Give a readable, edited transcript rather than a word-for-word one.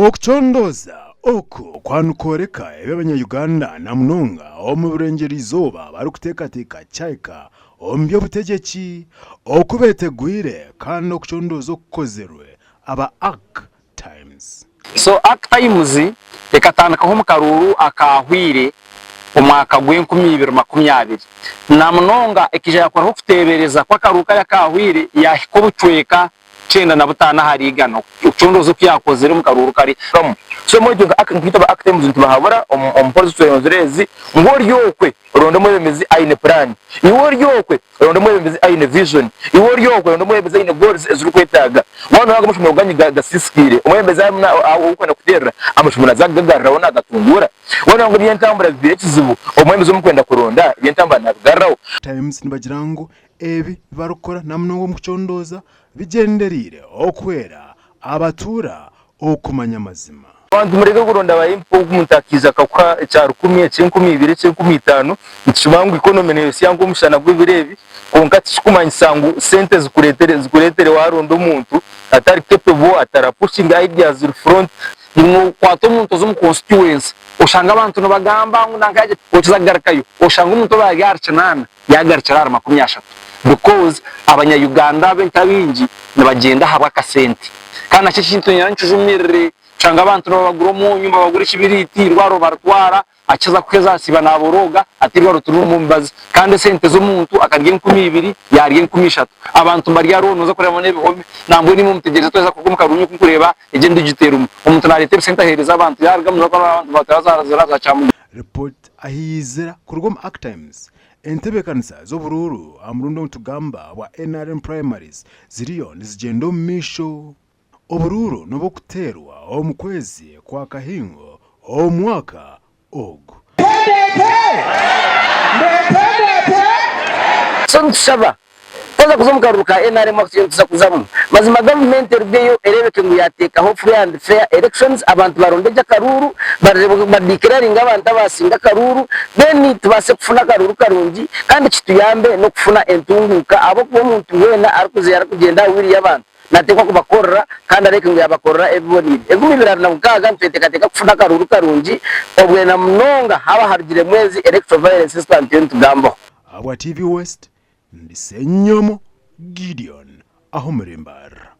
okuchondoza oku kwanukoreka eby'abanyayuganda na munonga omu burengeri izoba bari kuteekateeka chayika omu by'obutegeki okubetegwire kandi okuchondoza okukozerwe aba Arc Times. So Arc Times ekatandikaho mu karuru akahwire omwaka gw'2020 na munonga ekija yakoraho kutebereza kwa karuka yakahwire yahiko bucweka chenda na butana harigano uchondozo kyakozere mu karuru kari so mojo akitaba Arc Times ntibahabura ompolisi twenzerezi ngoriyokwe ronda mwebemezi aine plan iworiyokwe ronda mwebemezi aine vision iworiyokwe ronda mwebemezi aine goals ezurukwetaga wana wanga mushumo uganyi gasiskire omwebemezi ukwana kutera amushumo zagagarra wana gatungura wana ngo byentambura byekizibu omwebemezi omukwenda kuronda byentamba nagarrawo Times nibagirango ebi barukora namunongo mu kuchondoza bigenderire okwera abatura okumanya mazima abantu murege kuronda bayimpo kumutakiza kakwa cya 10 12 15 ikimangu economy ne yangu mushana gwibirebi konka tikumanya sangu sente zikuretere warondo umuntu atari capable atara pushing ideas in front ngo kwato umuntu zo mu constituency oshanga abantu no bagamba ndangaje okizagarakayo oshanga umuntu bagarchanana yagarcharara 30 because abanyayuganda bentabingi nabagenda habwa kasenti kana cyo kintu yancujumirire changa abantu no baguro mu nyumba bagurisha ibiriti rwaro barwara akiza kweza siba naboroga atirwa ruturu mu mbazi kandi sente zo muntu akarye 20 yarye 13 abantu bari yaronoza kureba nebe home nambwe ni mu mutegereza tweza kuko karunyu kureba egende giterumu umuntu na leta sente hereza abantu yarga mu abantu batazara cyamu report ahizera kurugom Arc Times entebekanisa z'obururu amurundo mtugamba wa NRM primaries ziriyo nizigendo misho obururu nobo kuterwa omukwezi kwa kahingo omwaka ogu sonsaba koza kuzomukaruka NRM akuyenza kuzamu mazima government erbeyo erebeke ngo yateka ho free and fair elections abantu barondeje karuru badikiraringa abantu abasinga karuru then tubase kufuna karuru karungi kandi kituyambe no kufuna entunguka abo ko umuntu wena arikuzera kugenda wiri yabantu natekwa kubakorra kandi areke ngo yabakorra everybody egumi birarana mukaga mfetekateka kufuna karuru karungi obwe na munonga haba harugire mwezi electoral violence stand tugambo abwa TV West ndisenyomo Gideon aho murimbara.